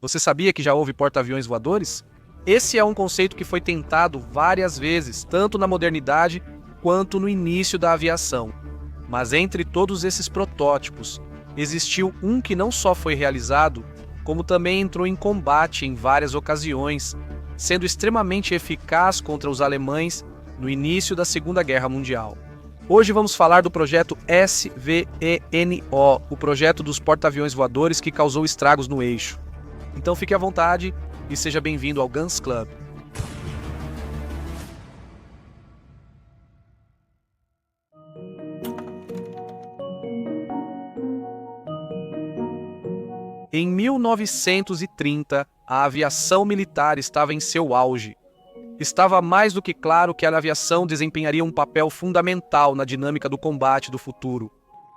Você sabia que já houve porta-aviões voadores? Esse é um conceito que foi tentado várias vezes, tanto na modernidade quanto no início da aviação. Mas entre todos esses protótipos, existiu um que não só foi realizado, como também entrou em combate em várias ocasiões, sendo extremamente eficaz contra os alemães no início da Segunda Guerra Mundial. Hoje vamos falar do projeto SVENO, o projeto dos porta-aviões voadores que causou estragos no eixo. Então fique à vontade e seja bem-vindo ao Guns Club. Em 1930, a aviação militar estava em seu auge. Estava mais do que claro que a aviação desempenharia um papel fundamental na dinâmica do combate do futuro.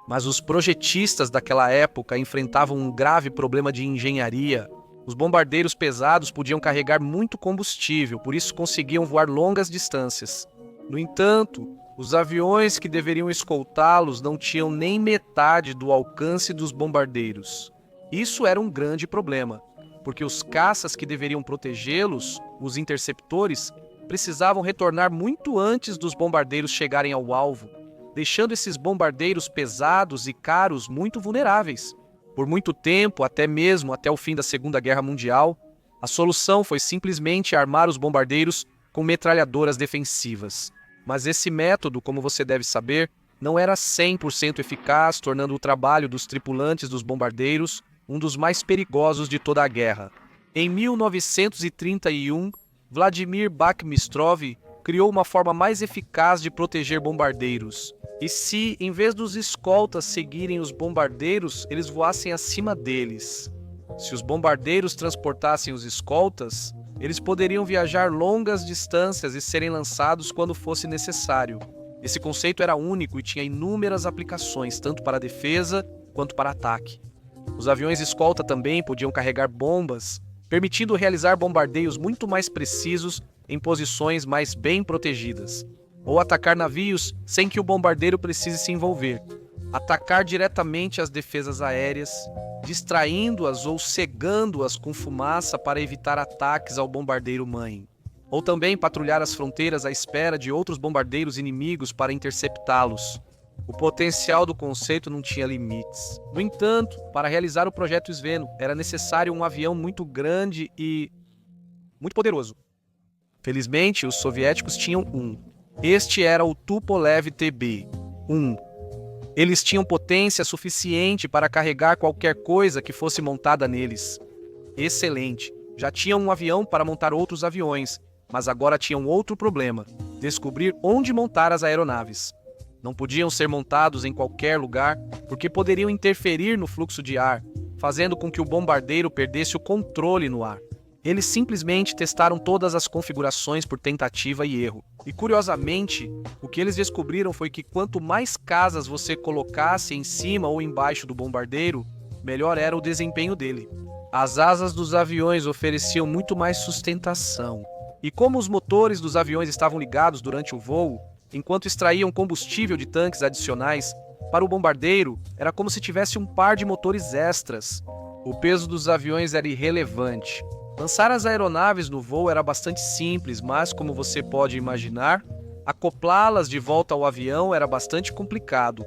Mas os projetistas daquela época enfrentavam um grave problema de engenharia. Os bombardeiros pesados podiam carregar muito combustível, por isso conseguiam voar longas distâncias. No entanto, os aviões que deveriam escoltá-los não tinham nem metade do alcance dos bombardeiros. Isso era um grande problema, porque os caças que deveriam protegê-los, os interceptores, precisavam retornar muito antes dos bombardeiros chegarem ao alvo, deixando esses bombardeiros pesados e caros muito vulneráveis. Por muito tempo, até mesmo até o fim da Segunda Guerra Mundial, a solução foi simplesmente armar os bombardeiros com metralhadoras defensivas. Mas esse método, como você deve saber, não era 100% eficaz, tornando o trabalho dos tripulantes dos bombardeiros um dos mais perigosos de toda a guerra. Em 1931, Vladimir Bakhmistrov criou uma forma mais eficaz de proteger bombardeiros. E se, em vez dos escoltas seguirem os bombardeiros, eles voassem acima deles? Se os bombardeiros transportassem os escoltas, eles poderiam viajar longas distâncias e serem lançados quando fosse necessário. Esse conceito era único e tinha inúmeras aplicações, tanto para defesa quanto para ataque. Os aviões escolta também podiam carregar bombas, permitindo realizar bombardeios muito mais precisos em posições mais bem protegidas, ou atacar navios sem que o bombardeiro precise se envolver, atacar diretamente as defesas aéreas, distraindo-as ou cegando-as com fumaça para evitar ataques ao bombardeiro-mãe, ou também patrulhar as fronteiras à espera de outros bombardeiros inimigos para interceptá-los. O potencial do conceito não tinha limites. No entanto, para realizar o projeto Sveno, era necessário um avião muito grande e muito poderoso. Felizmente, os soviéticos tinham um. Este era o Tupolev TB-1. Eles tinham potência suficiente para carregar qualquer coisa que fosse montada neles. Excelente! Já tinham um avião para montar outros aviões, mas agora tinham outro problema: descobrir onde montar as aeronaves. Não podiam ser montados em qualquer lugar, porque poderiam interferir no fluxo de ar, fazendo com que o bombardeiro perdesse o controle no ar. Eles simplesmente testaram todas as configurações por tentativa e erro. E curiosamente, o que eles descobriram foi que quanto mais casas você colocasse em cima ou embaixo do bombardeiro, melhor era o desempenho dele. As asas dos aviões ofereciam muito mais sustentação. E como os motores dos aviões estavam ligados durante o voo, enquanto extraíam combustível de tanques adicionais, para o bombardeiro era como se tivesse um par de motores extras. O peso dos aviões era irrelevante. Lançar as aeronaves no voo era bastante simples, mas, como você pode imaginar, acoplá-las de volta ao avião era bastante complicado.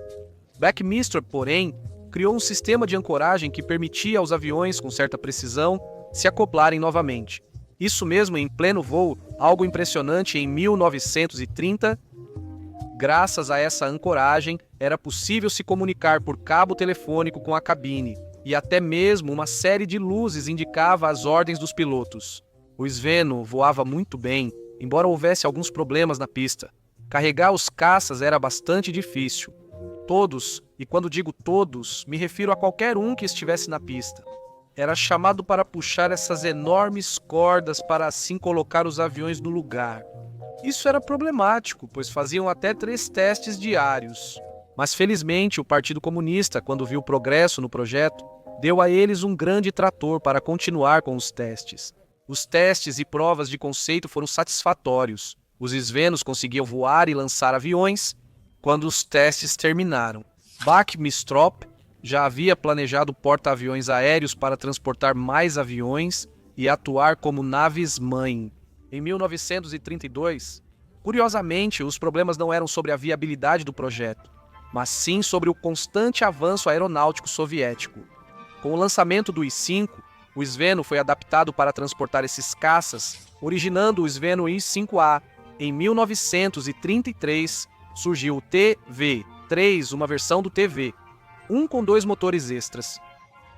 Bakhmistrov, porém, criou um sistema de ancoragem que permitia aos aviões, com certa precisão, se acoplarem novamente. Isso mesmo em pleno voo, algo impressionante em 1930. Graças a essa ancoragem, era possível se comunicar por cabo telefônico com a cabine, e até mesmo uma série de luzes indicava as ordens dos pilotos. O Sveno voava muito bem, embora houvesse alguns problemas na pista. Carregar os caças era bastante difícil. Todos, e quando digo todos, me refiro a qualquer um que estivesse na pista. Era chamado para puxar essas enormes cordas para assim colocar os aviões no lugar. Isso era problemático, pois faziam até 3 testes diários. Mas felizmente o Partido Comunista, quando viu o progresso no projeto, deu a eles um grande trator para continuar com os testes. Os testes e provas de conceito foram satisfatórios. Os Svenos conseguiam voar e lançar aviões. Quando os testes terminaram, Bakhmistrov já havia planejado porta-aviões aéreos para transportar mais aviões e atuar como naves-mãe. Em 1932, curiosamente, os problemas não eram sobre a viabilidade do projeto, mas sim sobre o constante avanço aeronáutico soviético. Com o lançamento do I-5, o Sveno foi adaptado para transportar esses caças, originando o Sveno I-5A. Em 1933, surgiu o TV-3, uma versão do TV, um com 2 motores extras.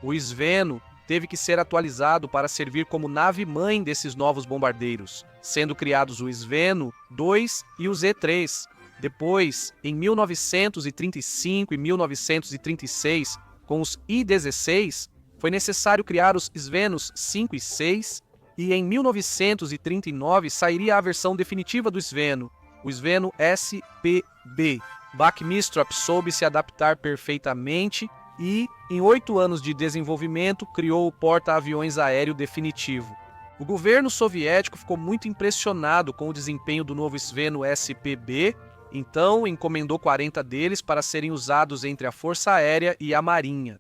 O Sveno teve que ser atualizado para servir como nave-mãe desses novos bombardeiros, sendo criados o Sveno 2 e o Z-3. Depois, em 1935 e 1936, com os I-16, foi necessário criar os Svenos 5 e 6, e em 1939 sairia a versão definitiva do Sveno, o Sveno SPB. Buckminstrup soube se adaptar perfeitamente e, em 8 anos de desenvolvimento, criou o porta-aviões aéreo definitivo. O governo soviético ficou muito impressionado com o desempenho do novo Sveno SPB, então encomendou 40 deles para serem usados entre a Força Aérea e a Marinha.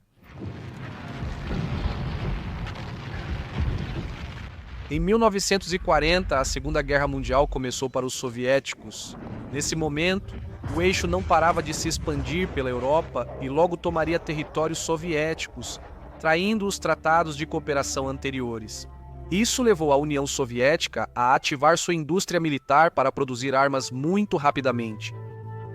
Em 1940, a Segunda Guerra Mundial começou para os soviéticos. Nesse momento, o eixo não parava de se expandir pela Europa e logo tomaria territórios soviéticos, traindo os tratados de cooperação anteriores. Isso levou a União Soviética a ativar sua indústria militar para produzir armas muito rapidamente.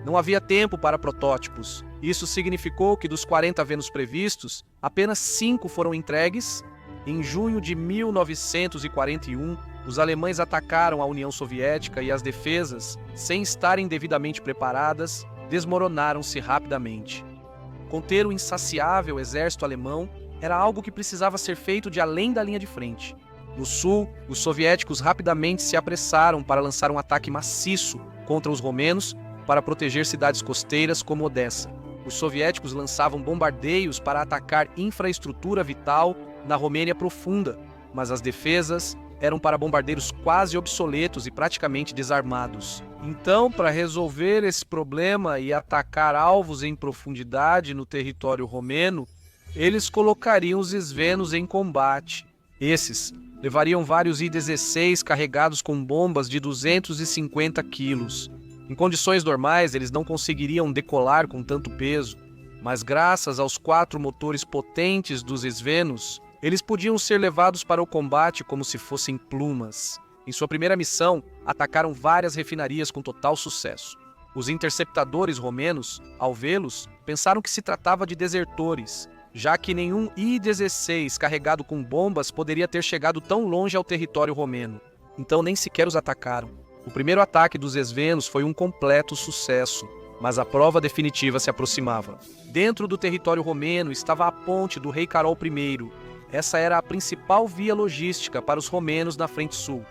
Não havia tempo para protótipos. Isso significou que dos 40 Venos previstos, apenas 5 foram entregues. Em junho de 1941, os alemães atacaram a União Soviética e as defesas, sem estarem devidamente preparadas, desmoronaram-se rapidamente. Conter o insaciável exército alemão era algo que precisava ser feito de além da linha de frente. No sul, os soviéticos rapidamente se apressaram para lançar um ataque maciço contra os romenos para proteger cidades costeiras como Odessa. Os soviéticos lançavam bombardeios para atacar infraestrutura vital na Romênia profunda, mas as defesas eram para bombardeiros quase obsoletos e praticamente desarmados. Então, para resolver esse problema e atacar alvos em profundidade no território romeno, eles colocariam os Svenos em combate. Esses levariam vários I-16 carregados com bombas de 250 quilos. Em condições normais, eles não conseguiriam decolar com tanto peso, mas graças aos 4 motores potentes dos Svenos, eles podiam ser levados para o combate como se fossem plumas. Em sua primeira missão, atacaram várias refinarias com total sucesso. Os interceptadores romenos, ao vê-los, pensaram que se tratava de desertores, já que nenhum I-16 carregado com bombas poderia ter chegado tão longe ao território romeno. Então nem sequer os atacaram. O primeiro ataque dos Svenos foi um completo sucesso, mas a prova definitiva se aproximava. Dentro do território romeno estava a ponte do rei Carol I. Essa era a principal via logística para os romenos na frente sul.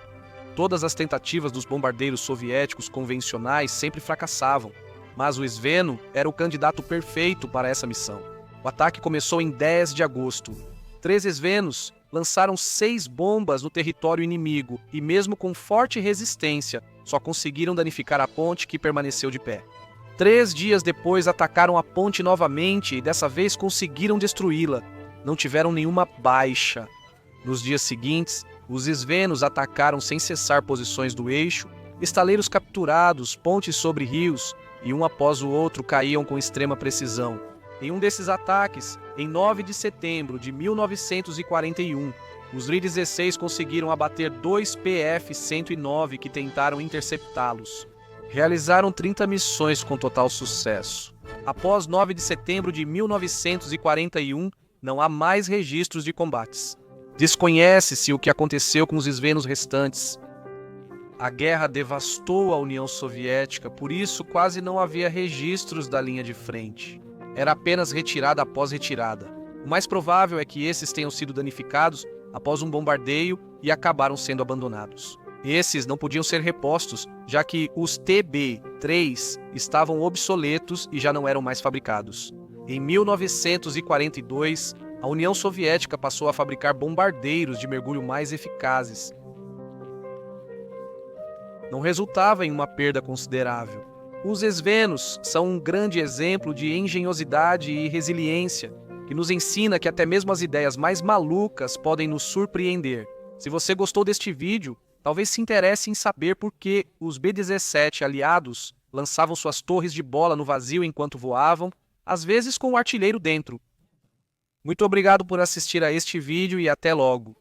Todas as tentativas dos bombardeiros soviéticos convencionais sempre fracassavam, mas o Sveno era o candidato perfeito para essa missão. O ataque começou em 10 de agosto. 3 Svenos lançaram 6 bombas no território inimigo e, mesmo com forte resistência, só conseguiram danificar a ponte, que permaneceu de pé. 3 dias depois atacaram a ponte novamente e dessa vez conseguiram destruí-la. Não tiveram nenhuma baixa. Nos dias seguintes, os Svenos atacaram sem cessar posições do eixo, estaleiros capturados, pontes sobre rios, e um após o outro caíam com extrema precisão. Em um desses ataques, em 9 de setembro de 1941, os RI-16 conseguiram abater 2 PF-109 que tentaram interceptá-los. Realizaram 30 missões com total sucesso. Após 9 de setembro de 1941, não há mais registros de combates. Desconhece-se o que aconteceu com os Svenos restantes. A guerra devastou a União Soviética, por isso quase não havia registros da linha de frente. Era apenas retirada após retirada. O mais provável é que esses tenham sido danificados após um bombardeio e acabaram sendo abandonados. Esses não podiam ser repostos, já que os TB-3 estavam obsoletos e já não eram mais fabricados. Em 1942, a União Soviética passou a fabricar bombardeiros de mergulho mais eficazes. Não resultava em uma perda considerável. Os Svenos são um grande exemplo de engenhosidade e resiliência. que nos ensina que até mesmo as ideias mais malucas podem nos surpreender. Se você gostou deste vídeo, talvez se interesse em saber por que os B-17 aliados lançavam suas torres de bola no vazio enquanto voavam, às vezes com o artilheiro dentro. Muito obrigado por assistir a este vídeo e até logo!